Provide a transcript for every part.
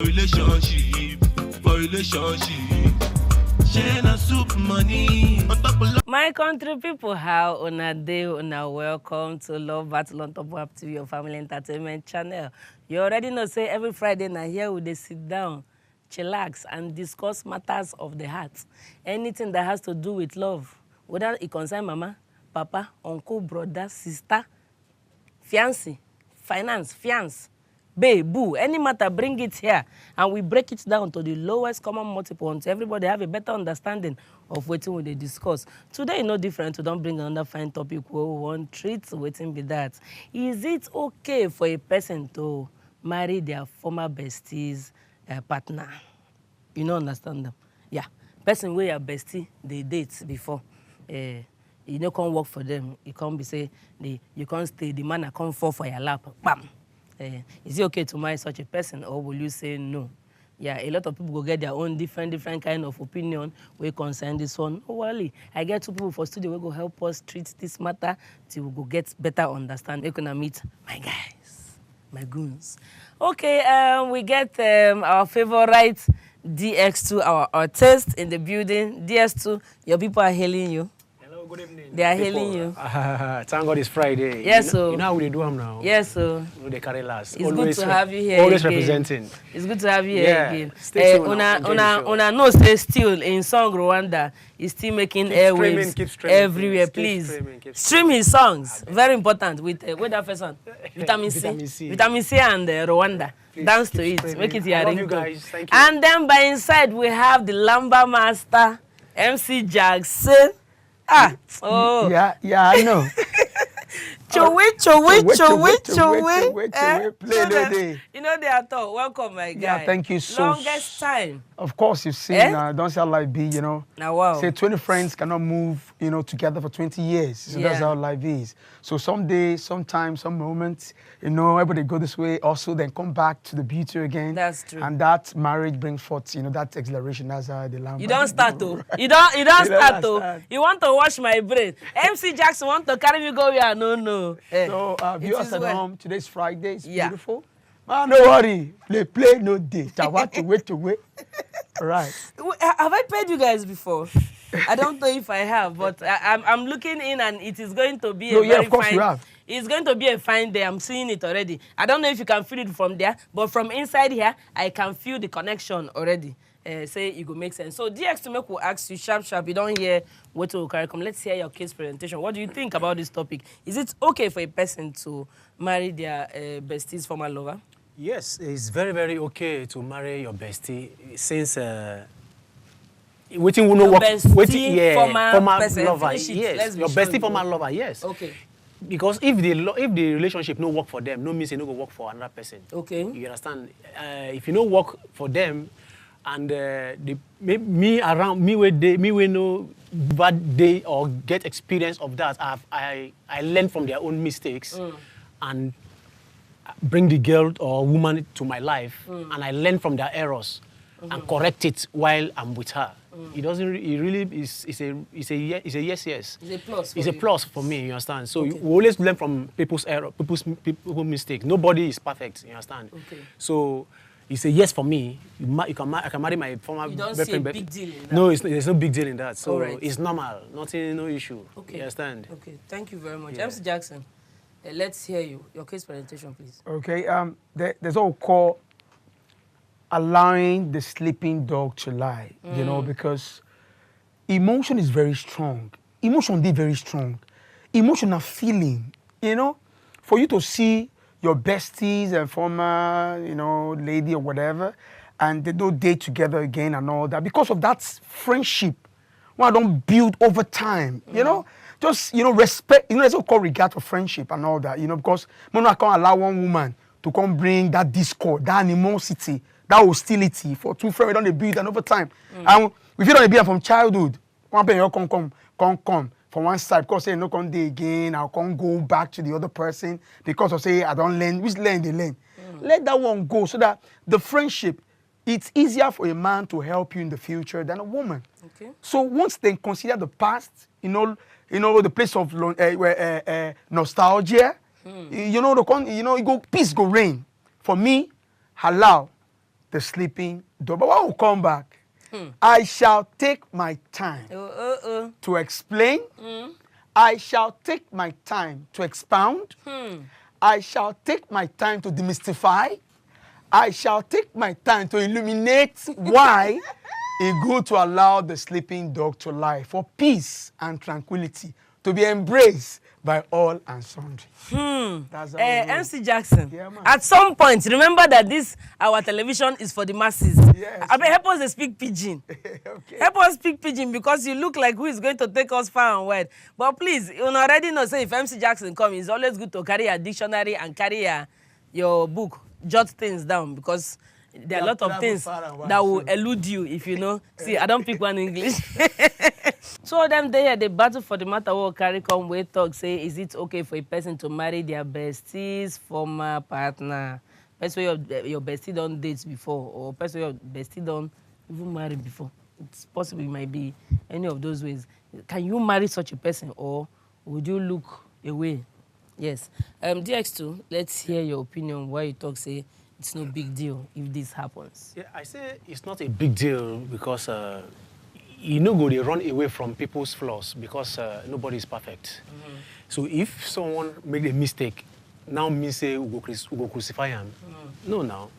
Relationship, share na soup money. My country people, how una dey, una welcome to Love Battle on Top Up to your family entertainment channel. You already know, say every Friday now here we dey sit down, chillax, and discuss matters of the heart. Anything that has to do with love, whether it concern mama, papa, uncle, brother, sister, fiancé, finance, fiance, babe, boo, any matter, bring it here, and we break it down to the lowest common multiple until everybody have a better understanding of what we discuss. Today, no different. We don't bring another fine topic where we want treat waiting be that. Is it okay for a person to marry their former bestie's partner? You don't understand them? Yeah. Person where your bestie, they date before. You know, can't work for them. You can't be say, you can't stay, the man can't fall for your lap. Bam. Is it okay to marry such a person, or will you say no? Yeah, a lot of people go get their own different kind of opinion we concern this one. Oh, well, I get two people for studio who go help us treat this matter till we go get better understanding. We're gonna meet my guys, my goons. Okay, we get our favorite DX2, our artist in the building. DX2, your people are hailing you. Good evening. They are hailing you. Thank God it's Friday. Yes, sir. You know how we do them now. Yes, sir. They carry last. It's always good to have you here. Always again. representing. It's good to have you here again. Una no stay still in song Rwanda. He's still making airwaves everywhere. Please stream his songs. Very important with that first one. Vitamin C. Vitamin C and Rwanda. Dance to it. Make it your ringtone. Thank you. And then by inside we have the Lamba Master, MC Jackson. Oh. Yeah, I know. Chowe. Play no day. You know they are told. Welcome, my guy. Yeah, thank you so much. Longest time. Of course, you've seen, don't see how life be, you know. Now, wow. Say 20 friends cannot move, you know, together for 20 years. So that's how life is. So someday, sometime, some moments, you know, everybody go this way, also then come back to the beauty again. That's true. And that marriage brings forth, you know, that exhilaration. That's how the lamb. You don't start though. You don't start though. You want to wash my brain. MC Jackson want to carry me go where no. So viewers at home, today's Friday. It's beautiful. Man, no worry. Play no day. I want to wait. Right. Have I paid you guys before? I don't know if I have, but I'm looking in and it is going to be of course you have. It's going to be a fine day. I'm seeing it already. I don't know if you can feel it from there, but from inside here, I can feel the connection already. Say it will make sense. So DX to make will ask you sharp. You don't hear what will carry come. Let's hear your case presentation. What do you think about this topic? Is it okay for a person to marry their bestie's former lover? Yes, it's very, very okay to marry your bestie since waiting will not work. Waiting, former lover. Yes, your bestie former lover. Yes. Okay. Because if the relationship no work for them, no means it no go work for another person. Okay. You understand? If you no work for them, and me we know bad day or get experience of that. I learn from their own mistakes and bring the girl or woman to my life, and I learn from their errors and correct it while I'm with her. It doesn't. It really is. It's a yes. It's a plus. It's a plus for me. You understand? So we always learn from people's error, people's mistakes. Nobody is perfect. You understand? Okay. So it's a yes for me. I can marry my former you don't boyfriend. See a big deal in that. No, there's no big deal in that. So right. It's normal. Nothing, no issue. Okay. You understand? Okay. Thank you very much, Yeah. MC Jackson. Let's hear you. Your case presentation, please. Okay. There's what we call allowing the sleeping dog to lie. You know, because emotion is very strong. Emotion is very strong. Emotional feeling. You know, for you to see your besties and former, you know, lady or whatever, and they don't date together again and all that, because of that friendship, one don't build over time, you know, just, you know, respect, you know, there's what called regard for friendship and all that, you know, because I can't allow one woman to come bring that discord, that animosity, that hostility for two friends, we don't build and over time. And if you don't build from childhood, one person come from one side, because say no come day again, I can't go back to the other person because of say I don't learn, which learn they learn. Let that one go so that the friendship, it's easier for a man to help you in the future than a woman. Okay. So once they consider the past, you know the place of nostalgia, you know, peace go reign. For me, halal the sleeping dog. But when we come back, I shall take my time to explain. I shall take my time to expound. I shall take my time to demystify. I shall take my time to illuminate why it's good to allow the sleeping dog to lie for peace and tranquility, to be embraced by all and sundry. That's how MC Jackson, Yeah, man. at some point, remember that our television is for the masses. Yes. I mean, help us to speak pidgin. Okay. Help us speak pidgin because you look like who is going to take us far and wide. But please, you already know, say if MC Jackson comes, it's always good to carry a dictionary and carry your book, jot things down because there are a lot of things that will elude you if you know. See, I don't pick one English. So them they battle for the matter will carry come with talk say, is it okay for a person to marry their bestie's former partner? Person your bestie don't date before, or person your bestie don't even marry before. It's possible it might be any of those ways. Can you marry such a person, or would you look away? Yes. DX2, let's hear your opinion why you talk say it's no big deal if this happens. Yeah, I say it's not a big deal because you know go they run away from people's flaws because nobody is perfect. So if someone make a mistake, now me say we go crucify him. No, now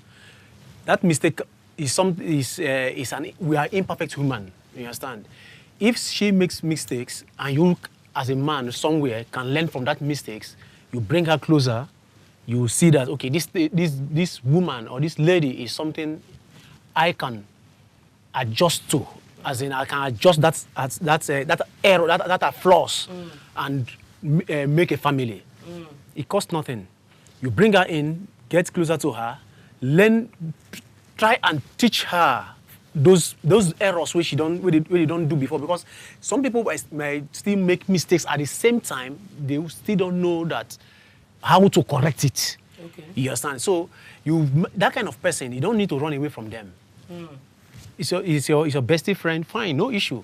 that mistake is we are imperfect human. You understand? If she makes mistakes and you as a man somewhere can learn from that mistakes, you bring her closer. You see that okay, this woman or this lady is something I can adjust to, as in I can adjust that error, that flaws, and make a family. It costs nothing. You bring her in, get closer to her, try and teach her those errors which you don't do before, because some people might still make mistakes at the same time. They still don't know that how to correct it. Okay. You understand? So that kind of person, you don't need to run away from them. It's your bestie friend, fine, no issue.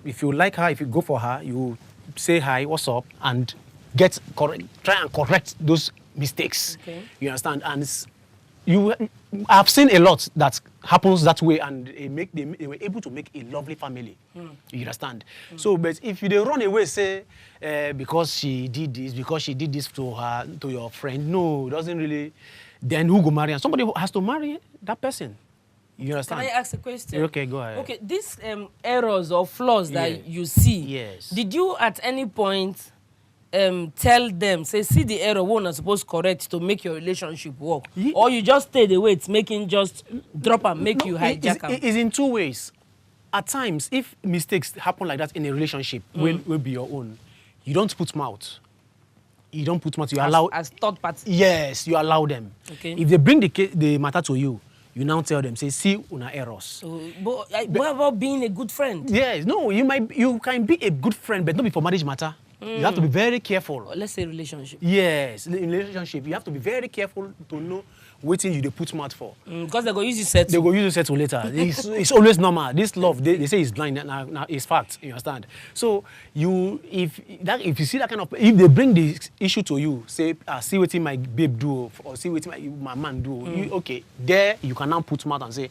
If you like her, if you go for her, you say hi, what's up, and try and correct those mistakes. Okay. You understand? And I've seen a lot that happens that way, and they were able to make a lovely family. You understand? So, but if they run away, say because she did this to your friend, no, it doesn't really. Then who go marry? And somebody has to marry that person. You understand? Can I ask a question? Okay, go ahead. Okay, these errors or flaws that you see. Yes. Did you at any point tell them, say, see the error we're not supposed to correct to make your relationship work? Or you just stay the way it's making just drop and make you hijack them? It's in two ways. At times, if mistakes happen like that in a relationship, will be your own, you don't put mouth. You don't put mouth. You allow as third party. Yes, you allow them. Okay. If they bring the matter to you, you now tell them, say, see una errors. But what about being a good friend? Yes, no, you can be a good friend, but not be for marriage matter. You have to be very careful. Or let's say relationship. Yes, in relationship, you have to be very careful to know what thing you put mouth for. Because they go use you settle. They go use you settle later. It's always normal. This love, they say it's blind. Now it's fact. You understand? So if you see that kind of, if they bring the issue to you, say, see what my babe do, or see what my man do. Okay, there you can now put mouth and say,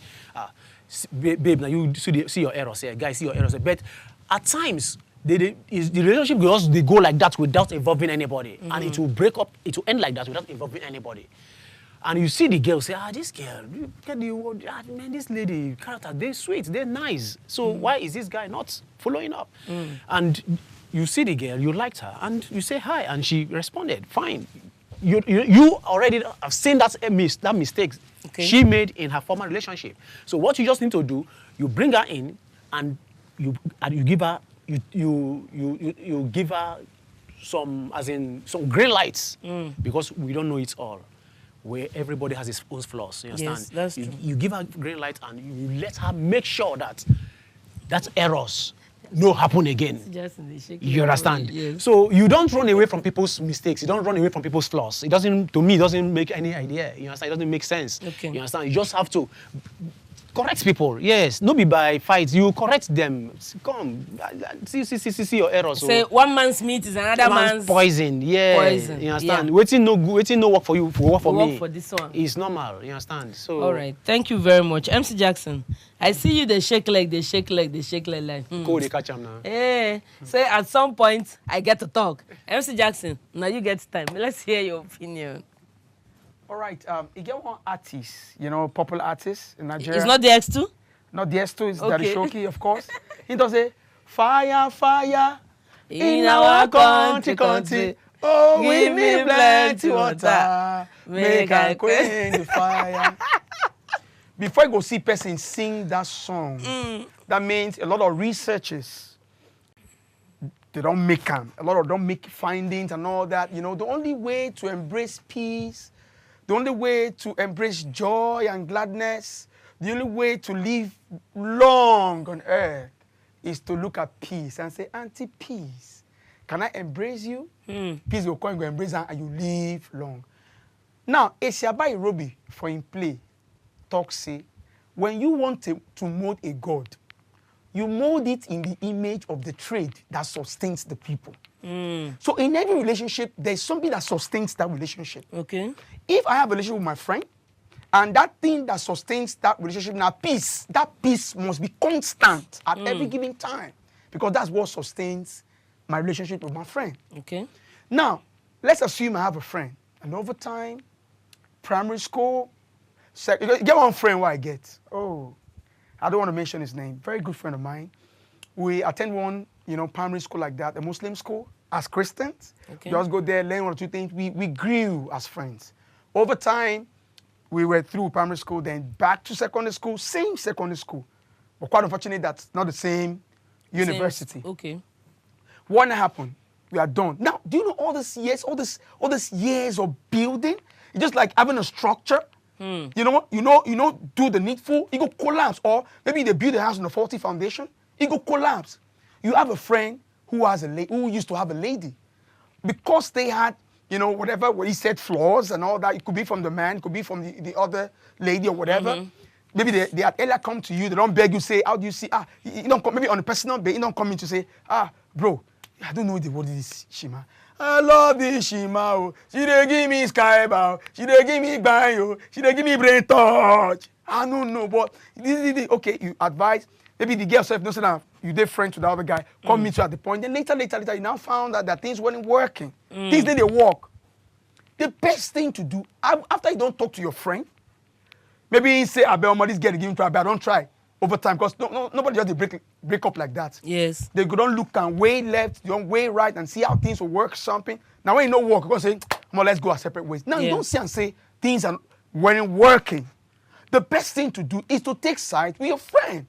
babe, now you see your errors here, guys, see your errors here. But at times, the relationship they go like that without involving anybody, and it will break up. It will end like that without involving anybody. And you see the girl say, this girl, man, this lady character, they're sweet, they're nice. So why is this guy not following up? And you see the girl, you liked her, and you say hi, and she responded, fine. You already have seen that mistake she made in her former relationship. So what you just need to do, you bring her in, and you give her. You give her some green lights, because we don't know it all. Where everybody has his own flaws, you understand? Yes, that's true. You give her green light and you let her make sure that errors no happen again. You understand? Yes. So you don't run away from people's mistakes. You don't run away from people's flaws. To me, it doesn't make any idea. You understand? It doesn't make sense. Okay. You understand? You just have to correct people, yes. No be by fights. You correct them. Come, see your errors. Say one man's meat is another man's poison. Yeah, poison. you understand. Yeah. Waiting no good. Waiting no work for you. Work for Work me. for this one. It's normal. You understand. So. All right. Thank you very much, MC Jackson. I see you. They shake leg. They shake leg. They shake leg. Like. Go they catch him now. Hey. Say at some point I get to talk. MC Jackson. Now you get time. Let's hear your opinion. All right. You get one artist, popular artist in Nigeria. It's not the X2? Not the S2, it's Okay. Daddy Shoki, of course. He does say, fire, fire, In our country, oh, give we me need plenty plenty water, water, make I quench the fire. Before you go see person sing that song, that means a lot of researchers, they don't make them. A lot of them make findings and all that. The only way to embrace peace, the only way to embrace joy and gladness, the only way to live long on earth is to look at peace and say, Auntie, peace, can I embrace you? Peace will come and go embrace her and you live long. Now, Esiaba Irobi, for in play, talk say, when you want to mold a god, you mold it in the image of the trade that sustains the people. So in every relationship, there's something that sustains that relationship. Okay. If I have a relationship with my friend, and that thing that sustains that relationship, now peace, that peace must be constant at every given time, because that's what sustains my relationship with my friend. Okay. Now, let's assume I have a friend, and over time, primary school, get one friend what I get. Oh, I don't want to mention his name. Very good friend of mine. We attend one, primary school like that, a Muslim school, as Christians. Okay. Just go there, learn one or two things. We grew as friends. Over time, we were through primary school, then back to secondary school, same secondary school. But quite unfortunate that's not the same university. Okay. What happened? We are done. Now, do you know all these years, all these years of building? It's just like having a structure. Do the needful, it go collapse. Or maybe they build a house on a faulty foundation, it go collapse. You have a friend who used to have a lady. Because they had, whatever, what he said, flaws and all that. It could be from the man, it could be from the other lady or whatever. Maybe they had earlier come to you, they don't beg you, say, how do you see? You don't come, maybe on a personal basis, you don't come in to say, bro, I don't know the word is Shima. I love this Shima. Oh. She dey give me sky bow. She dey give me banyo. She dey give me brain touch. I don't know, but okay, you advise. Maybe the girl self knows that you did friends with the other guy, come meet you at the point. Then later, you now found out that things weren't working. Things didn't work. The best thing to do, after you don't talk to your friend, maybe you say, this girl give me try, but I don't try over time, because nobody just break up like that. Yes. They go don't look and way left, you don't way right and see how things will work something. Now when you don't work, you're going to say, let's go our separate ways. Now you don't see and say things weren't working. The best thing to do is to take sides with your friend.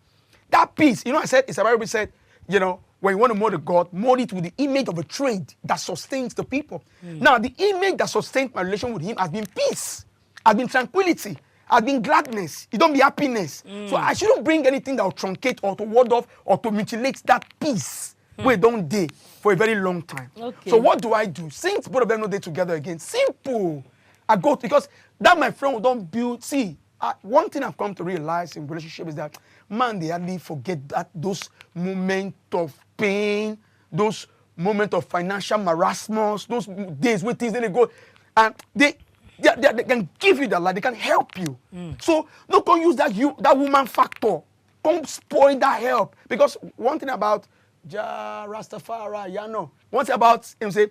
That peace, I said, Isabel said, when you want to mold a God, mold it with the image of a trade that sustains the people. Now, the image that sustains my relation with him has been peace, has been tranquility, has been gladness. It don't be happiness. So I shouldn't bring anything that will truncate or to ward off or to mutilate that peace where it don't day for a very long time. Okay. So what do I do? Since both of them no day together again, simple. I go because that my friend don't build. See, one thing I've come to realize in relationship is that man, they hardly forget those moments of pain, those moments of financial marasmus, those days where things then they go, and they can give you that life, they can help you. So don't go use that woman factor, come spoil that help. Because one thing about Rastafari, one thing about him say,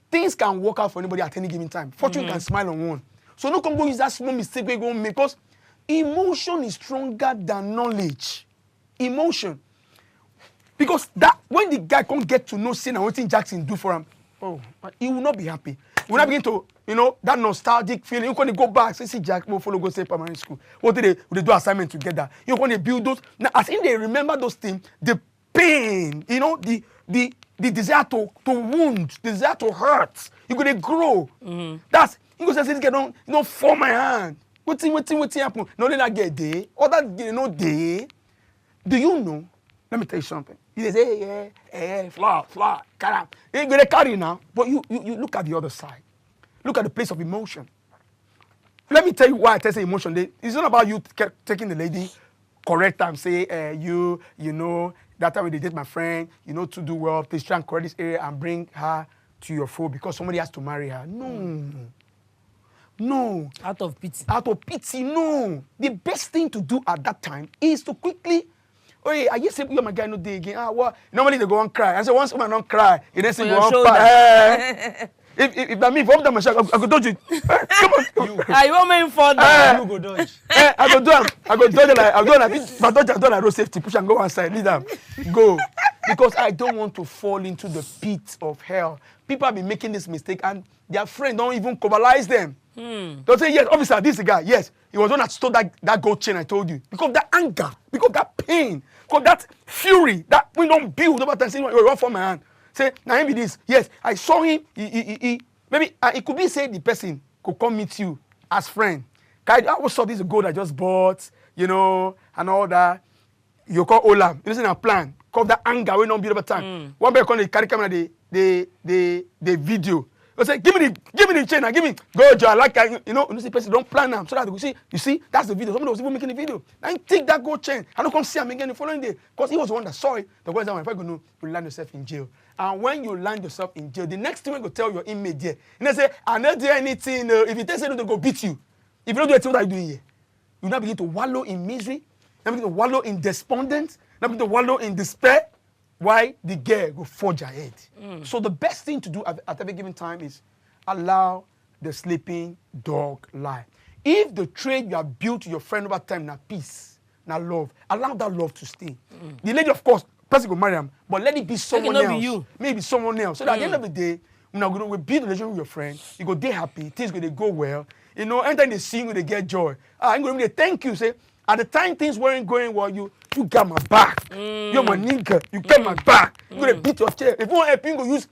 things can work out for anybody at any given time. Fortune can smile on one. So don't come go use that small mistake we're going to make, because emotion is stronger than knowledge. Emotion. Because that when the guy can't get to know sin and what Jackson do for him, he will not be happy. He will not begin to, that nostalgic feeling. You're going to go back, say, see Jack, we'll follow, go say primary school. What did they do assignment together? You're going to build those. Now, as in they remember those things, the pain, the desire to wound, the desire to hurt, you're going to grow. That's, you go say, this guy don't form my hand. What's happen? No, they not get there. Other day. Do you know? Let me tell you something. You say, fly, carry. You're going to carry now, but you look at the other side. Look at the place of emotion. Let me tell you why I tell you emotion. It's not about you taking the lady correct am say you know that time when they date my friend, you know, to do well, please try and correct this area and bring her to your fold because somebody has to marry her. No. Out of pity. Out of pity, no. The best thing to do at that time is to quickly, oh yeah, I just say, you my guy no day again. What? Normally they go and cry. I say once someone don't cry, you then say go on fight. If that me, if I'm done myself, I go dodge it. Come on. You want me for that? You go dodge. I go do it. I go dodge it like I dodge like road safety. Push and go one side. Lead them. Go. Because I don't want to fall into the pit of hell. People have been making this mistake and their friend don't even cobalize them. They'll say, yes, officer, this is the guy. Yes, he was the one that stole that gold chain I told you. Because that anger, because that pain, because that fury, that we don't build over time. Say, you run for my hand. Say, now him be this. Yes, I saw him. Maybe it could be say the person could come meet you as friend. What's up? This is gold I just bought, you know, and all that. You call Olam. You listen to a plan. Cause that anger we don't build over time. One day come carry camera the video. They say, give me the chain and give me go Joe. I like you know see person don't plan them so that you see that's the video. Somebody was even making the video. Now take that gold chain. I don't come see him again the following day because he was the one that saw it. The boys if I go know you land yourself in jail. And when you land yourself in jail, the next thing we go tell your inmate there. And they say, I not do anything. If you tell say no, they go beat you. If you don't do anything, what are you doing here? You now begin to wallow in misery. Now begin to wallow in despondence. Now begin to wallow in despair. Why the girl go forge ahead. So the best thing to do at every given time is allow the sleeping dog lie. If the trade you have built to your friend over time now peace, now love, allow that love to stay. The lady, of course, person go marry him, but let it be someone else. Be you. Maybe someone else. So that at the end of the day, we build a relationship with your friend. You go they happy, things go well. You know, anytime they see you, they get joy. I'm going to thank you. Say at the time things weren't going well, you got my back. You're my nigga. You get my back. You're going to beat your chair. If you want help, you go use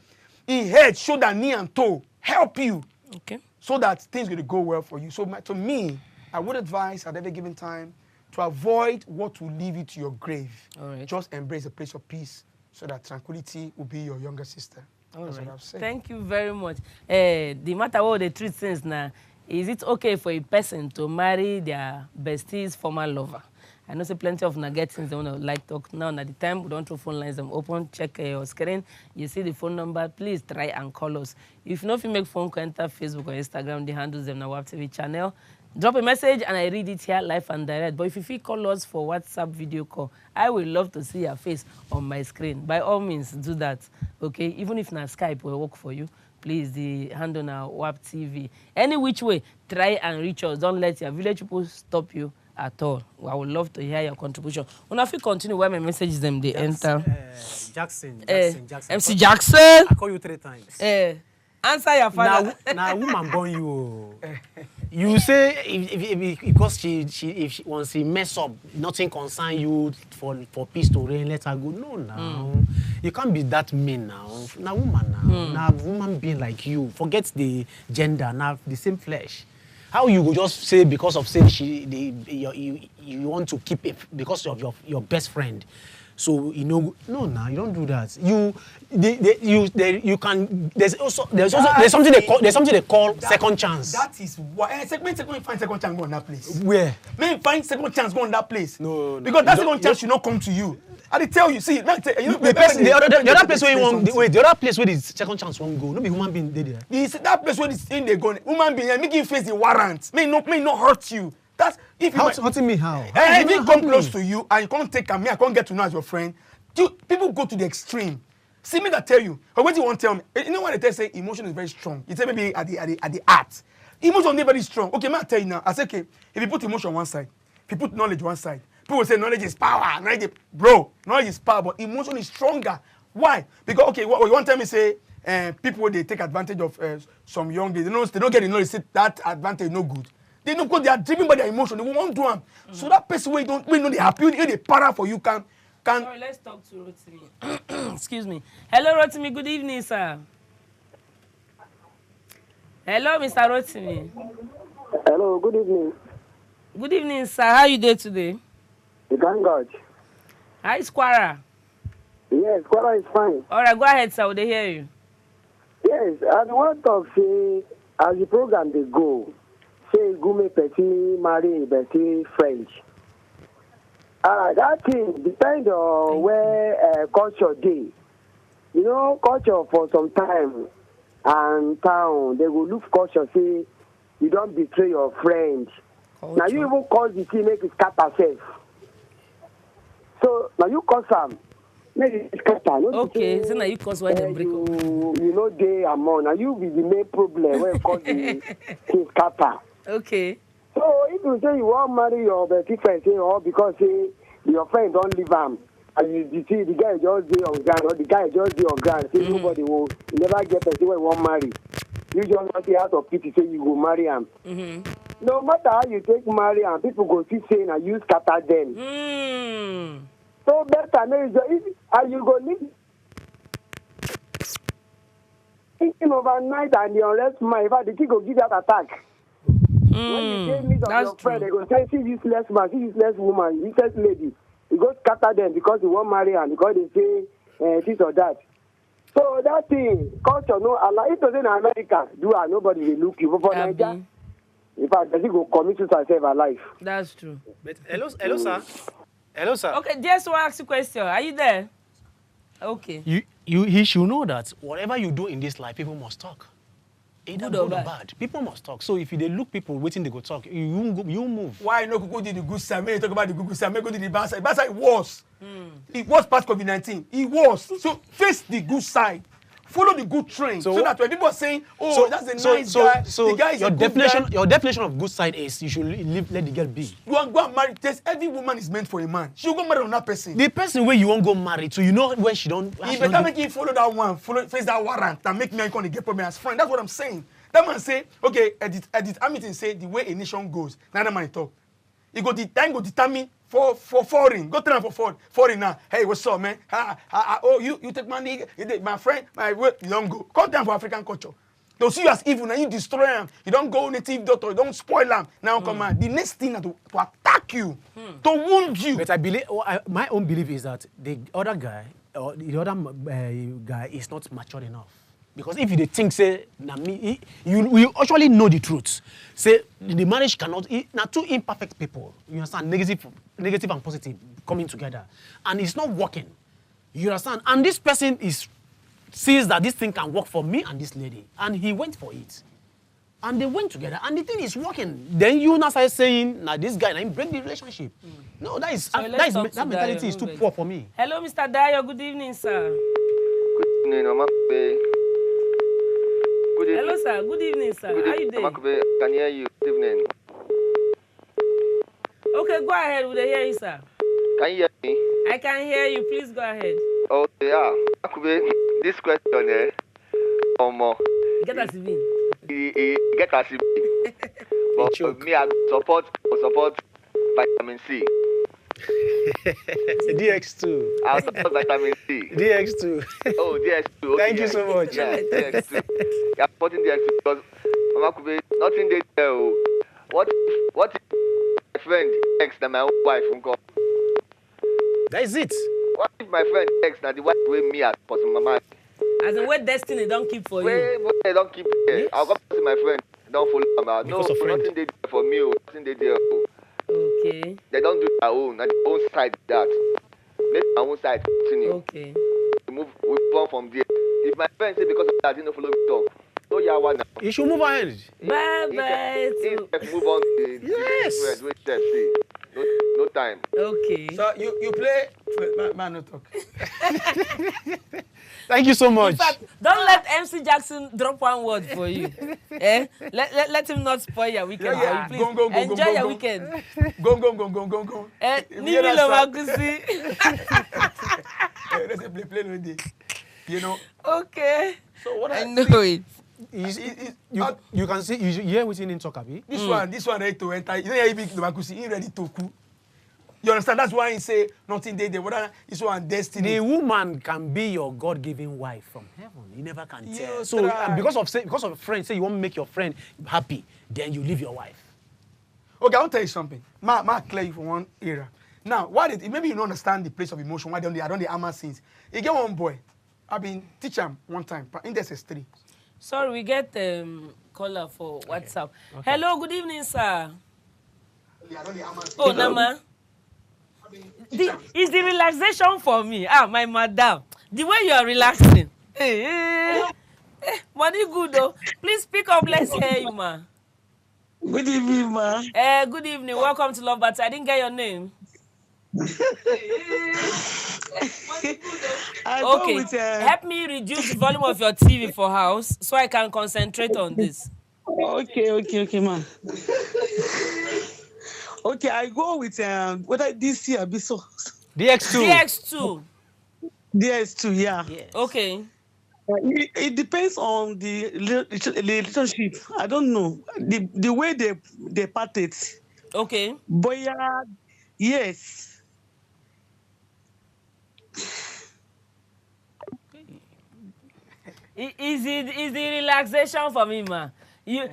head, shoulder, knee, and toe. Help you. Okay. So that things going to go well for you. So to me, I would advise at every given time to avoid what will lead you to your grave. All right. Just embrace a place of peace so that tranquility will be your younger sister. That's what I've said. Thank you very much. The matter what they treat things now, is it okay for a person to marry their bestie's former lover? I know say plenty of nuggets they want to like talk now. At the time, we don't throw phone lines them open. Check your screen. You see the phone number. Please try and call us. If you know if you make phone call, enter Facebook or Instagram, the handles them on our TV channel. Drop a message and I read it here live and direct. But if you call us for WhatsApp video call, I will love to see your face on my screen. By all means, do that. Okay? Even if not Skype will work for you, please, the handle now WAP TV. Any which way, try and reach us. Don't let your village people stop you at all. I would love to hear your contribution. When if you continue where my messages them they enter. Jackson. MC Jackson. I call you 3 times. Answer your father. Now woman born you. You say if because if once she mess up, nothing concern you for peace to reign, let her go. No, now you can't be that mean now. Now woman now, now woman being like you. Forget the gender. Now the same flesh. How you go just say because of say you want to keep it because of your best friend. So you know, no, you don't do that. You can. There's something they call second chance. That is why find second chance go on that place. Where? May find second chance go on that place. No. Because that second chance should not come to you. I tell you, see, like you know, the other place where you want the other place where the second chance won't go. No be human being there. That place where this thing they go, human being make you face the warrant. May not hurt you. That's if you hurting me how? If you come close to you and you can't take me, I can't get to know as your friend. People go to the extreme. See me that tell you. Or what you want to tell me? You know when they say emotion is very strong. You say maybe at the heart. Emotion is very strong. Okay, man, I tell you now. I say okay, if you put emotion one side, if you put knowledge one side, people will say knowledge is power. Knowledge is power, but emotion is stronger. Why? Because okay, what you want to tell me say people they take advantage of some young they don't get the knowledge. Say that advantage no good. They know because they are driven by their emotion. They won't do them. So that person where you know they happy, they para for you can. Sorry, let's talk to Rotimi. Excuse me. Hello, Rotimi. Good evening, sir. Hello, Mr. Rotimi. Hello, good evening. Good evening, sir. How are you doing today? Thank God. Hi, Squara. Yes, Squara is fine. All right, go ahead, sir. They hear you. Yes, I want to say, as the program they go, say Gume Petit marry Betty French. That thing depends on where culture day. You know, culture for some time and town, they will look culture, say, you don't betray your friend. Culture. Now you even cause the thing, make it scatter self. So now you cause some, make it scatter. Okay, so now you cause why they break up. You know, day and more. Now you be the main problem where you cause the thing scatter. Okay. So if you say you want to marry your best friend, say, or because say your friend don't leave him, and you see the guy just be on ground, or the guy just be on ground, say nobody will, you never get person where you want marry. You just want to out of pity say you go marry him. No matter how you take marry him, people go see saying and you scatter them. So better maybe and you go live thinking overnight and the unrest man, in fact the kid go give that attack. When you get meet of your friend, they go say, see useless man, see useless woman, useless lady. You go scatter them because you won't marry her, because they say this or that. So that thing, culture, no, Allah, if it was in America, nobody will look you. But for Nigeria, in fact, does he go commit suicide save her life? That's true. But hello, sir. Hello, sir. Okay, just want to ask you a question. Are you there? Okay. He should know that whatever you do in this life, people must talk. Either Good or good or bad. bad. People must talk. So if they look people waiting, they go talk. You move. Why no go do the good side? When you talk about the good side, go do the bad side. Bad side was. It was past COVID-19. It was. So face the good side. Follow the good trend. So that when people are saying, oh, that's a nice guy. So the guy is your a good definition, guy. your definition of good side is you should let the girl be. Go and marry. Every woman is meant for a man. She will go marry on that person. The person where you won't go marry to, you know where she don't. He better make him follow that one, face that warrant, and make me and get problem as friend. That's what I'm saying. That man say, okay, edit Hamilton say the way a nation goes. Now that man talk. He go determine for foreign. Go tell him for foreign now. Hey, what's up, man? Oh, you take money. You take my friend. You don't go. Come down for African culture. They'll see you as evil. Now you destroy them. You don't go native daughter. You don't spoil them. Now come on. The next thing is to attack you, to wound you. But I believe, my own belief is that the other guy, or the other guy, is not mature enough. Because if you think, say, you actually know the truth. Say, the marriage cannot, not two imperfect people, you understand, negative and positive coming together. And it's not working. You understand? And this person sees that this thing can work for me and this lady. And he went for it. And they went together. And the thing is working. Then you now start saying, now this guy, now break the relationship. No, that mentality is too poor for me. Hello, Mr. Dayo. Good evening, sir. Good evening, Omakube. Good evening. Hello, sir. Good evening, sir. Good How you evening, doing? Omakube. I can hear you. Good evening. Okay, go ahead. We'll hear you, sir. Can you hear me? I can hear you. Please go ahead. Okay, yeah. Omakube, this question, Get us in. Get us in. But me, I support vitamin C. DX2. I support vitamin C. DX2. Oh, DX2. Okay, Thank you so much. Yeah, DX2. Yeah, supporting DX2 because Omakube, nothing they tell. What if my friend X that my own wife won't come? That is it. What if my friend X that the wife with me as for some mama? As in, what destiny don't keep for you. Wait, they don't keep there. Yes. I'll go to my friend. Don't follow them out. No, Because of friend. nothing they do for me. Nothing they do. Okay. They don't do their own. Their own side that. Let my own side continue. Okay. We move on from there. If my friend say because of that, he don't follow me talk. No, yeah, one. You should move ahead. Bye-bye. Move on to the Yes. friend. Wait, step, see. No time. Okay. So you play. Man, no talk. Thank you so In much. fact, don't let MC Jackson drop one word for you. Let him not spoil your weekend. Yeah. For you, please. Go, Enjoy your go. weekend. Go. Nimi Lomakusi. Let's play no day. You know. Okay. So what I I know see, it. You can see, you hear what's in talk, Abi? this one ready to enter. You know, he big Lomakusi, he ready to cook. You understand? That's why he say nothing they whether it's one destiny. The woman can be your God-given wife from heaven. You never can tell. You So try. because of a friend, say you want to make your friend happy, then you leave your wife. Okay, I'll tell you something. Ma clear you for one era. Now, maybe you don't understand the place of emotion. Why don't they armor scenes? You get one boy. I've been teach him one time. In SS3. Sorry, we get caller for WhatsApp. Okay. Hello, good evening, sir. Oh, Nama. It's the relaxation for me. Ah, my madam. The way you are relaxing. Money good though. Please speak up. Let's hear you, ma. Good evening, ma. Good evening. Welcome to Love But I didn't get your name. Okay. Help me reduce the volume of your TV for house so I can concentrate on this. Okay, ma. Okay, I go with whether this year be so. DX2. DS2, yeah. Yes. Okay. It depends on the relationship. I don't know the way they part it. Okay. But yeah, yes. Is the relaxation for me, ma? You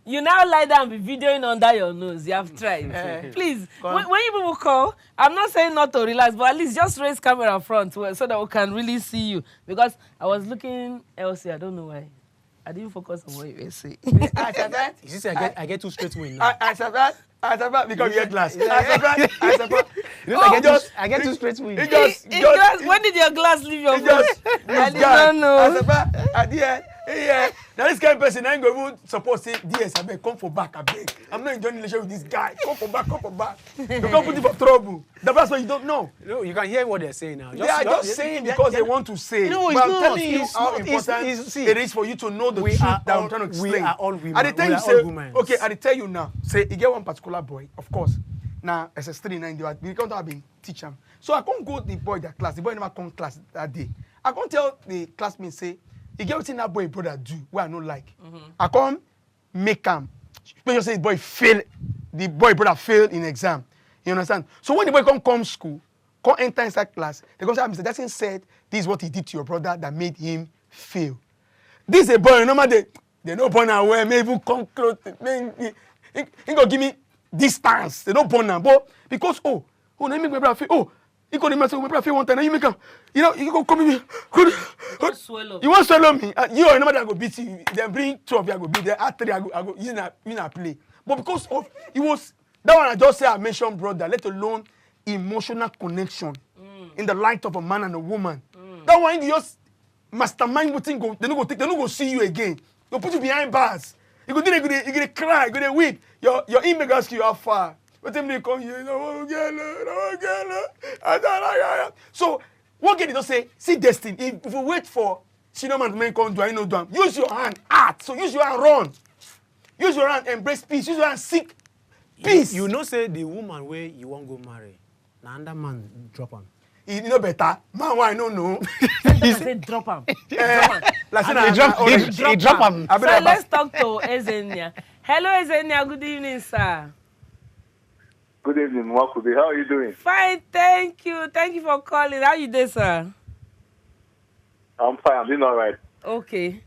now lie down and be videoing under your nose. You have tried. Please, when you people call, I'm not saying not to relax, but at least just raise camera front so that we can really see you. Because I was looking elsewhere. I don't know why. I didn't focus on what you were saying. You see, I get too straight win now. I support because you get glass. I support. I get too straight win. When did your glass leave your face? I did not know. I support. At the end, yeah. Now this kind of person, I ain't going to support say, DS, I beg, come for back, I beg. I'm not enjoying the relationship with this guy. Come for back. You can't put it for trouble. That's why you don't know. No, you can hear what they're saying now. They are just saying because they want to say. No, but it's I'm telling you how important it is for you to know the truth that I'm trying to explain. We are all women. I tell you, say, okay, I tell you now. Say, you get one particular boy, of course. Now, SS39, they can't have been teach him. So I can't go to the boy their class. The boy never come class that day. I can't tell the classmates, say, you get what that boy brother do, where I don't like. I can't make him. When you say the boy fail, the boy brother failed in exam. You understand? So when the boy come school, come enter inside class, they go say, Mr. Jackson said, this is what he did to your brother that made him fail. This is a boy, no matter they don't born away, maybe come close, he go give me distance. They don't born now, but because let me make my brother fail. He go to me say, my brother fail one time, and you make him, you go come me. You want to swallow me? You know that I go beat you. Then bring 2 of you, I go beat them. At 3, I go use a play. But because of it was that one, I just say I mentioned brother, let alone emotional connection in the light of a man and a woman. That one you just mastermind what thing go. They don't go see you again. They put you behind bars. You go cry, you go weep. Your email ask you how far. But then they come here, so what can you just say? See destiny. If you wait for senior man to come do, I know do. Use your hand, act. So use your hand, run. Use your hand, embrace peace. Use your hand, seek peace. You know, say the woman where you won't go marry. Now another man drop him. You know better. Man, why I don't know? He said drop him. He drop him. So let's talk to Ezenia. Hello, Ezenia. Good evening, sir. Good evening, Mwakubi. How are you doing? Fine, thank you. Thank you for calling. How you doing, sir? I'm fine. I'm doing all right. Okay.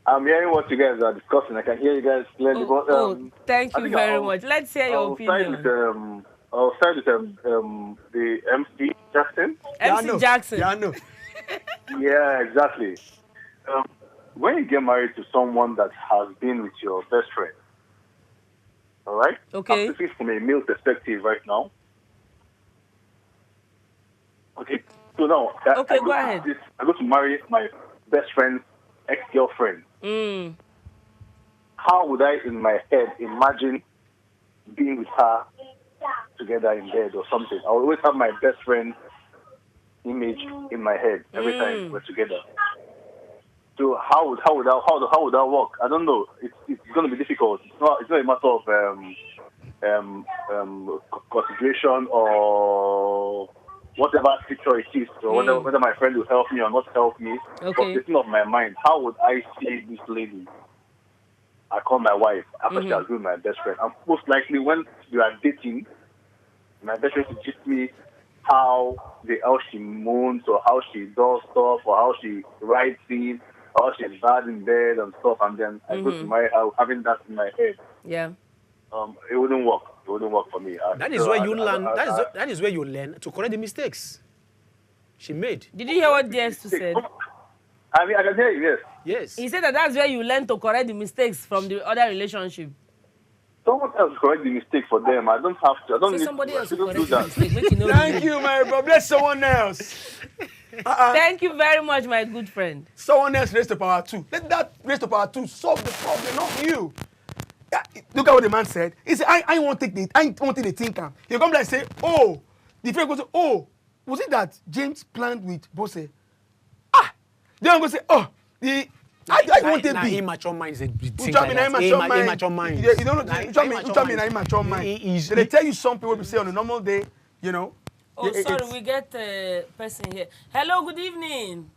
I'm hearing what you guys are discussing. I can hear you guys clearly. Thank you very much. Let's hear your opinion. I'll start with the MC Jackson. MC Jackson. Yeah, I know. Yeah, exactly. When you get married to someone that has been with your best friend, all right? Okay. I'm speaking from a male perspective right now. Okay. So now, okay, go ahead. I go to marry my best friend's ex-girlfriend. How would I, in my head, imagine being with her together in bed or something? I always have my best friend's image in my head every time we're together. So how would that work? I don't know. It's going to be difficult. It's not a matter of consideration or whatever picture it is, or whether my friend will help me or not help me. Okay. But it's not my mind. How would I see this lady I call my wife after she has been my best friend? And most likely when we are dating, my best friend will teach me how she moans or how she does stuff or how she writes in, or how she's bad in bed and stuff, and then I go to my house having that in my head. Yeah. It wouldn't work. It wouldn't work for me. That is where you learn. That is where you learn to correct the mistakes she made. Did you hear what DS2 said? I mean, I can hear you. Yes. Yes. He said that's where you learn to correct the mistakes from the other relationship. Someone else correct the mistake for them. I don't have to. I don't Say need somebody to. else I will don't do correct the that. mistake. Make you know Thank you, my bro. Bless someone else. Thank you very much, my good friend. Someone else raised to power 2. Let that raise to power 2 solve the problem, not you. Yeah, look at what the man said. He said, I won't take the thinker. You come like say, oh, the friend goes, oh, was it that James planned with Bose? Ah, then I'm going to say, oh, I want to be. Immature mind is a thing You like that. immature mind. Yeah, you don't know. Immature mind. Is They tell you some people will say on a normal day, you know. Oh, yeah, sorry, we get a person here. Hello, good evening.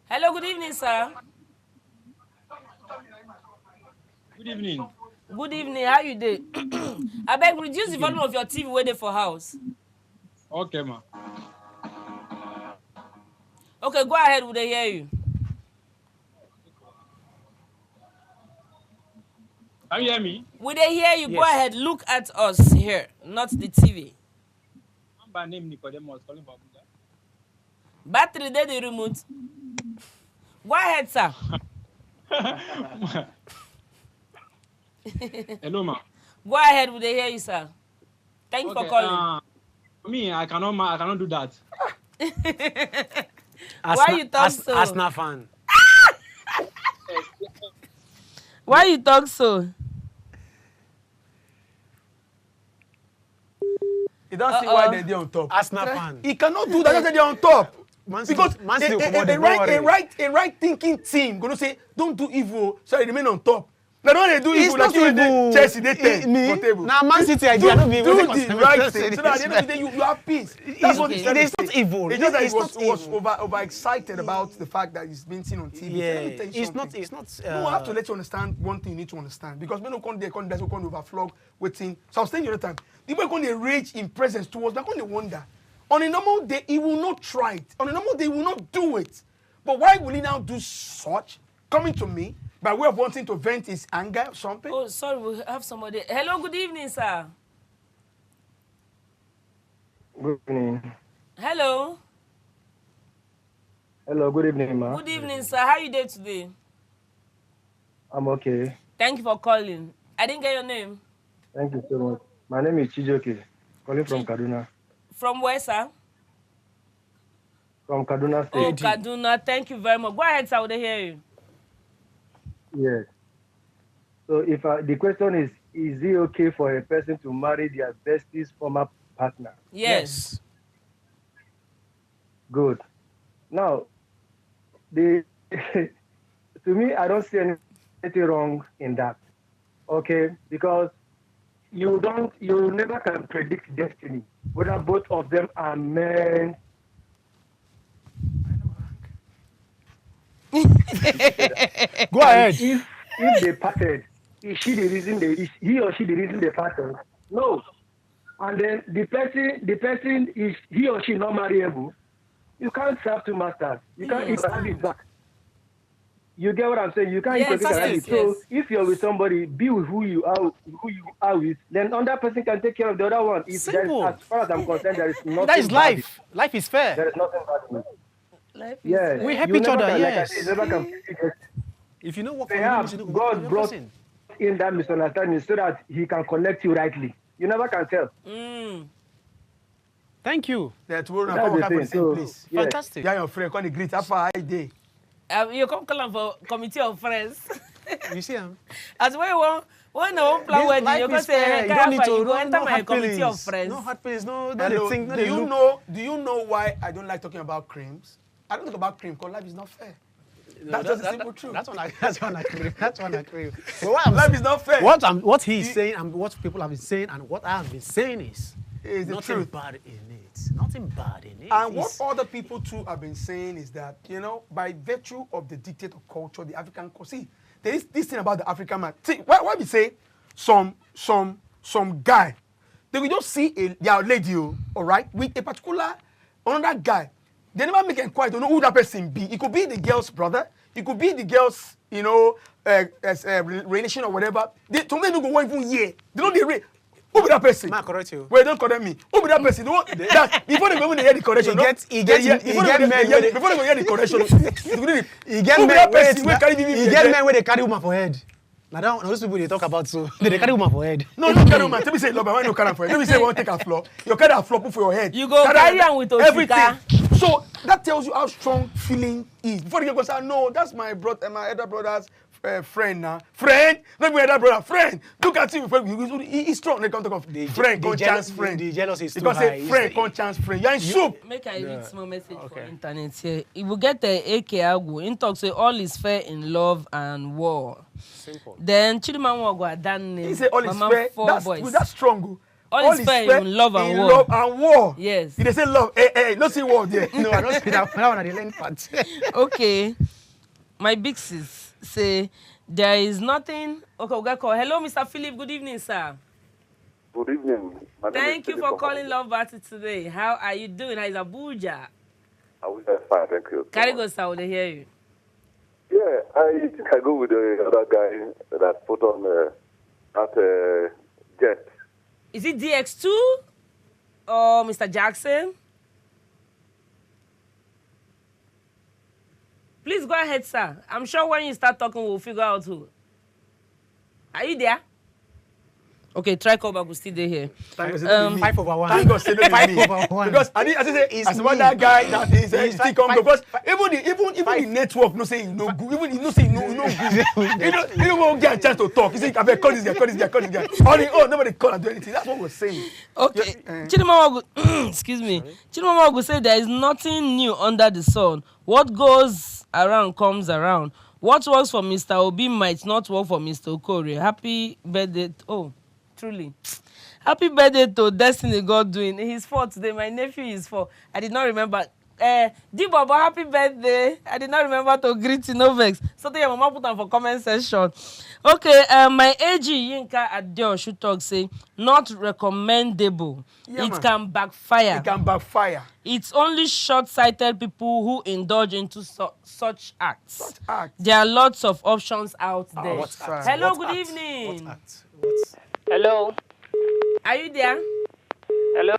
Hello, good evening, sir. Good evening. Good evening, how you doing? I beg, reduce the volume of your TV waiting for house. Okay, ma. Okay, go ahead, would they hear you? Can you hear me? Would they hear you? Yes. Go ahead, look at us here, not the TV. I'm by name Nicodemus, calling from Abuja. Battery, there the remote. Go ahead, sir. Hello, ma. Go ahead, would they hear you, sir? Thank you for calling. Me, I cannot do that. Why you talk so? Arsenal fan. Why you talk so? You don't see why they're on top. Arsenal fan. He cannot do that. That's why they're on top. Because a right thinking team gonna say, don't do evil, so they remain on top. Now don't they do evil like you Chelsea they tell for table. Now Man City idea don't be do the right thing. So that at the end of the day you have peace. That's what it is not evil. It's just that he was overexcited about the fact that he's being seen on TV. Yeah, it's not. No, I have to let you understand one thing you need to understand because when you come there, that's what overflow waiting. So I was saying the other time, the way when they rage in presence towards, they're going to wonder. On a normal day, he will not try it. On a normal day, he will not do it. But why will he now do such? Coming to me by way of wanting to vent his anger or something? Oh, sorry, we have somebody. Hello, good evening, sir. Good evening. Hello. Hello, good evening, ma. Good evening, sir. How you doing today? I'm okay. Thank you for calling. I didn't get your name. Thank you so much. My name is Chijoke, calling from Kaduna. From where, sir? From Kaduna State. Oh, Kaduna. Thank you very much. Go ahead, sir. I will hear you. Yes. So if the question is it okay for a person to marry their bestie's former partner? Yes. Good. Now, to me, I don't see anything wrong in that. Okay? Because you never can predict destiny, whether both of them are meant. Go ahead. If they parted, is he or she the reason they parted? No. And then the person is he or she not marriable. You can't serve two masters. You can't equal it back. You get what I'm saying? You can't equal it. So if you're with somebody, be with who you are with, then another person can take care of the other one. As far as I'm concerned, there is nothing. That is life. Life is fair. There is nothing bad in it. Life is Yes. We help each other. Yes. Yes. Never can If you know what perhaps God brought in that misunderstanding so that He can connect you rightly. You never can tell. Thank you. That will not come from the same place. Yes. Fantastic. Yeah, your friend can greet after a day. You come call for committee of friends. You see him? As well, when no plan This wedding, life you is go say, fair. hey, You don't need to you go enter no my hard committee feelings. of friends. No hard feelings. No, Hello, think. No, do you know why I don't like talking about creams? I don't talk about cream because life is not fair. That's just the simple truth. That's one I agree. That's one I agree. Life is not fair. What he's saying and what people have been saying and what I have been saying is the nothing truth. bad in it. Nothing bad in it. And what other people too have been saying is that, by virtue of the dictate of culture, the African culture, see, there is this thing about the African man. See, why we say some guy, they will just see their lady, all right, with a particular another guy. They never make inquiry to know who that person be. It could be the girl's brother. It could be the girl's, relation or whatever. Some men don't go one even year. They don't get who be that person? Man, correct you. Wait, don't correct me. Who be that person? That before they go hear the correction, Before they go hear the correction, he get men where they carry woman for head. Now those people they talk about so they carry woman for head. No, no carry woman. Tell me say love, why no carry am for head? Tell me say you want take a floor. You carry a floor put for your head. You go carry am with everything. Osika. So that tells you how strong feeling is. Before you go say, no, that's my brother, my elder brother's friend now. Friend, not my elder brother. Friend, look at him. He's strong. They come talk of friend, come chance friend. The jealousy is too because high. Say friend, come chance friend. You're in soup. Make I read small message for internet here. If we get the AK Agu, in talk say all is fair in love and war. Simple. Then Chidimanwa go adan name. He say all is Mama fair. boys. That's strong. All is fair in love and war. Love and war. Yes. They say love. Hey, no see war there. No, I don't see that. That one at the learn part. Okay. My big sis say there is nothing. Okay, we got call. Hello, Mr. Philip. Good evening, sir. Good evening. Thank you for calling Love Battle today. How are you doing? How is Abuja? I was fine, thank you. Carry go, sir. They hear you. Yeah, I think I go with the other guy that put on that jet. Is it DX2 or Mr. Jackson? Please go ahead, sir. I'm sure when you start talking, we'll figure out who. Are you there? Okay, try call back. We'll still there here. 5/1. Thank God, say no be me. 5/1. Because I say it's about that guy that is still come because even the network no say no good. Even he no say no good. You won't get a chance to talk. You say I better call this guy. On the own, nobody call and do anything. That's what we're saying. Okay. Chidimama, excuse me. Chidimama will say there is nothing new under the sun. What goes around comes around. What works for Mr. Obi might not work for Mr. Okore. Happy birthday. Oh, truly. Happy birthday to Destiny God doing. His fault today. My nephew is for. I did not remember. D-Baba, happy birthday. I did not remember to greet you, no vex. So your mama put on for comment section. Okay, my AG Yinka Adio should talk say, not recommendable. Yeah, it man. can backfire. It can backfire. It's only short-sighted people who indulge into such acts. Such acts. There are lots of options out there. What act? Hello, What good act? evening. What act? What? Hello. Are you there? Hello.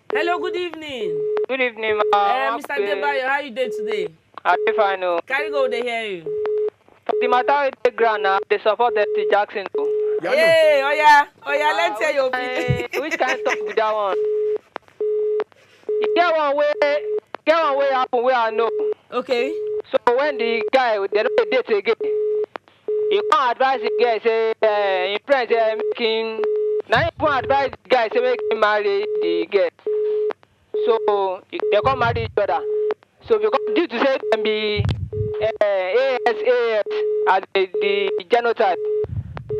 Hello, good evening. Good evening, Mr. Debayo, how you doing today? I'm fine. No. Carry go, they hear you. The matter with the ground now, they support Bestie Jackson. Hey, oh yeah, let's hear your opinion. Which kind of stuff with that one? You get one way happen where I know. Okay. So when the guy they don't date again, you can't advise the guy say in friends making. Now you can't advise the guy say make him marry the girl. So they can't marry each other. So because due to say them be AS as the genotype.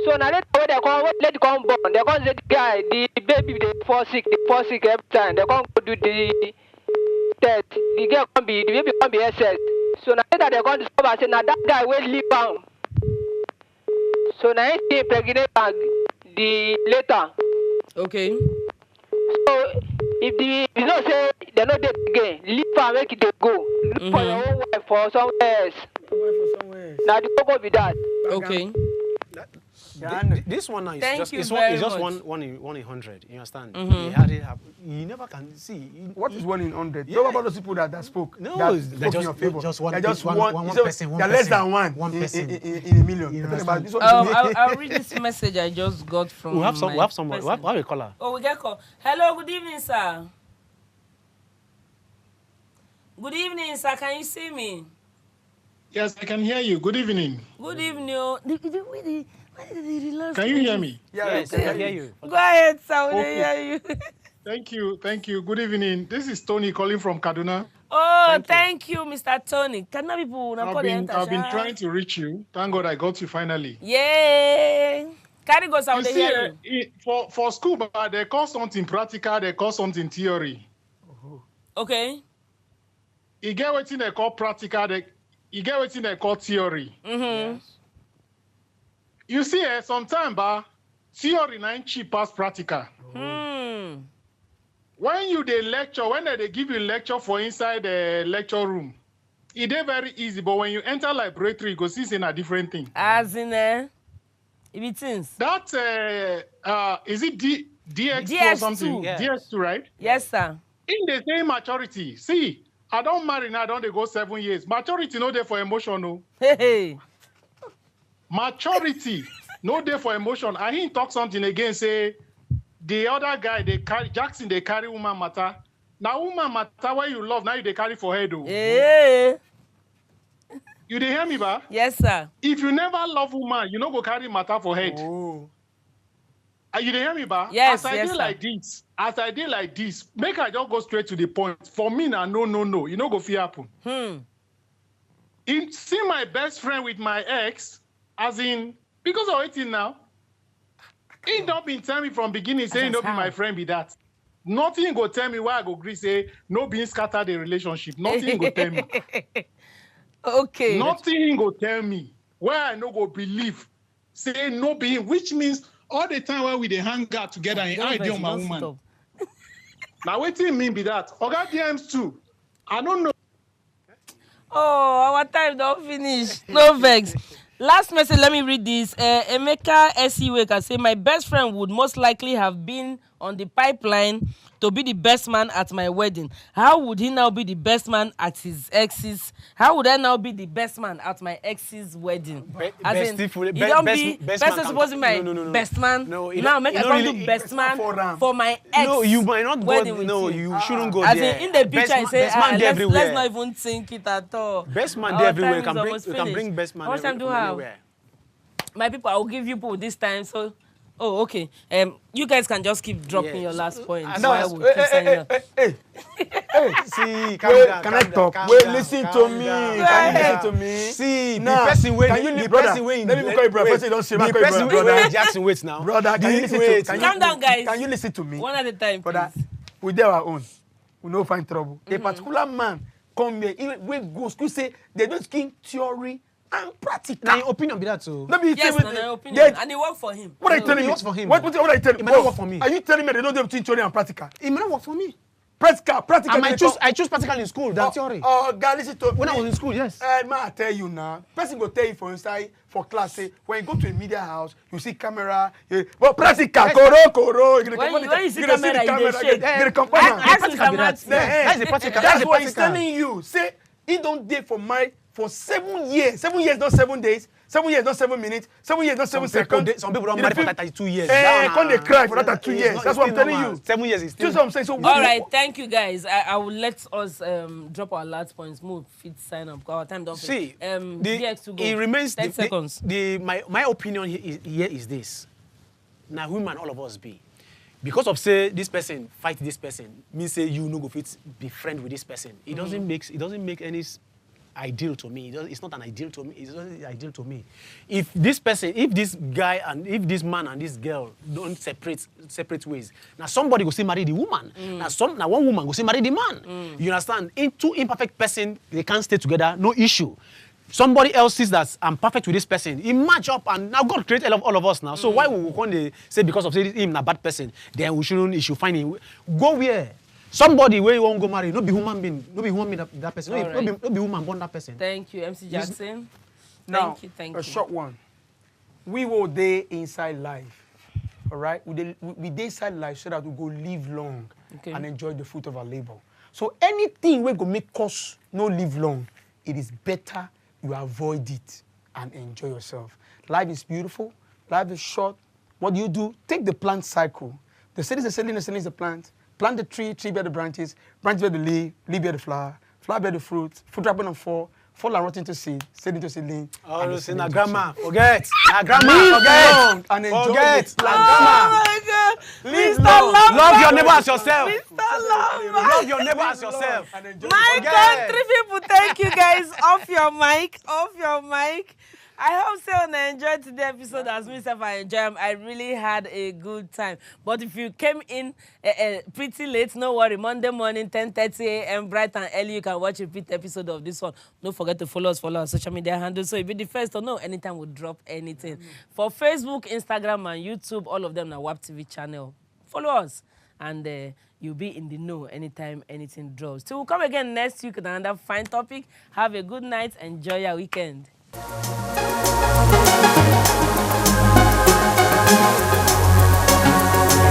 So now let it come born. They can't say the guy, the baby they fall sick every time. They can't go do the test. The baby can't be SS. So now that they can't discover say now that guy will leave down. So now he impregnate the later. Okay. So if you don't say they're not dead again, leave and make it go. Look for your own wife for somewhere else. Now the go be that. Okay. This one now is Thank just you it's very just much. one in 100. You understand? Mhm. He had it happen. You never can see. What is 1 in 100? Yeah. Talk about those people that spoke. No, that they're spoke in your favor. just one. They're just one you say person. One they're less person. than one. One person. In a million. You Talk about understand? this one. I'll read this message I just got from We have some. my We have someone. person. We have a caller. Oh, we get call. Hello, good evening, sir. Good evening, sir. Can you see me? Yes, I can hear you. Good evening. Good evening. Oh. Can you hear me? Yes, I can hear you. Go ahead, sir. We Okay. hear you. Thank you. Good evening. This is Tony calling from Kaduna. Oh, thank you, Mr. Tony. Can that people now call the I've been trying to reach you. Thank God I got you finally. Yay! Carry goes out You there. see, for school, but they call something practical, they call something theory. Okay. You get what they call practical, you get what they call theory. Mm-hmm. Yes. You see, sometimes theory nine cheap as practical. Hmm. When you when they give you lecture for inside the lecture room, it is very easy. But when you enter laboratory, you go see it's in a different thing. As in if it is. That is it DX2 or something? Yes. DX2, right? Yes, sir. In the same maturity. See, I don't marry now. I don't they go 7 years. Maturity no there for emotion, no. Hey. Maturity, no day for emotion. I hear him talk something again, say the other guy, they carry Jackson, they carry woman matter. Now woman matter where you love, now you they carry for head. Yeah. You dey hear me, ba? Yes, sir. If you never love woman, you no go carry matter for head. Oh. You dey hear me, ba? Yes, as I yes, did sir. like this, make I just go straight to the point. For me now, no. You know go fit happen. In see my best friend with my ex, as in, because of it now, he don't been tell me from beginning, saying no be my friend be that. Nothing go tell me why I go agree, say, no being scatter the relationship. Nothing go tell me. Okay. Nothing go tell me where I no go believe, say no being, which means all the time when we dey hang out together, I dey on my woman. Now what do you mean by that? Oga DMs too. I don't know. Oh, our time don't finish. No vex. Last message, let me read this. Emeka SE can say, my best friend would most likely have been on the pipeline to be the best man at my wedding. How would he now be the best man at his ex's? How would I now be the best man at my ex's wedding? As in, you don't be best man supposed to be my best man. No, now make I come do best man for my ex. No, you might not wedding go. with No, you shouldn't go as there. in the picture, I say, let's not even think it at all. Best man there everywhere. You can bring best man everywhere. My people, I will give you people this time. So, okay. You guys can just keep dropping your last point. See, can I talk? Wait, listen to me. Can you listen to me? See, the person way. The person way. Let me call you brother. Person don't say my person brother. Jackson waits now. Brother, can you listen to me? Calm down, guys. Can you listen to me? One at a time, brother. We do our own. We no find trouble. A particular man come here. We go school say they don't skin theory and practical. Now your opinion be that so. Yes, my opinion. And it worked for him. What are you telling me? It works for him. What are you telling me? It might not work for me. Are you telling me they don't do between theory and practical? It might not work for me. Practical. I choose practical in school than theory. God, listen to me. When I was in school, yes. Man, I tell you now. Person go tell you for inside for class. Say when you go to a media house, you see camera. But practical, koro. When you see camera, you shake. That's the practical. That's what he's telling you. Say he don't date for marriage for 7 years. 7 years, not 7 days. 7 years, not 7 minutes. 7 years, not 7 seconds. Some people don't marry for 32 years. Can't they cry for that 2 years? That's what I'm telling you. 7 years is still. Just what I'm saying. So all right, thank you guys. I will let us drop our last points. Move, fit, sign up. Our time don't see. DX to go. It remains 10 seconds. My opinion here is this. Now, women, all of us be. Because of say this person fight this person, means say you no go fit be friend with this person. It doesn't make any ideal to me. It's not an ideal to me. It's not ideal to me. If this person, if this guy and if this man and this girl don't separate ways, now somebody go say marry the woman. Now one woman go say marry the man. You understand? In two imperfect person, they can't stay together. No issue. Somebody else sees that I'm perfect with this person. He match up, and now God created all of us now. So why we can't say because of say him a bad person, then he should find him. Go where? Somebody where you won't go marry, no be human being, that person, no be woman born that person. Thank you, MC Jackson. Now, Thank you. A short one. We will day inside life, all right? We day inside life so that we go live long and enjoy the fruit of our labor. So anything we go make us no live long, it is better you avoid it and enjoy yourself. Life is beautiful. Life is short. What do? Take the plant cycle. The seed is the seedling, the seedling is the plant. Plant the tree bear the branches, branch bear the leaf bear the flower bear the fruit ripen and fall and rot into seed into seedling. Oh, say na grandma, forget. Na grandma, forget. And enjoy forget. Na grandma. Oh my God. Live long. Love your neighbor as yourself. Love your neighbor as yourself. My country people, thank you guys. Off your mic. I hope so and enjoyed today's episode as myself. I enjoyed. I really had a good time. But if you came in pretty late, no worry. Monday morning, 10:30 a.m. bright and early, you can watch a repeat episode of this one. Don't forget to follow our social media handles so you'll be the first to know anytime we drop anything. For Facebook, Instagram, and YouTube, all of them are WAP TV channel. Follow us and you'll be in the know anytime anything drops. So we'll come again next week with another fine topic. Have a good night. Enjoy your weekend.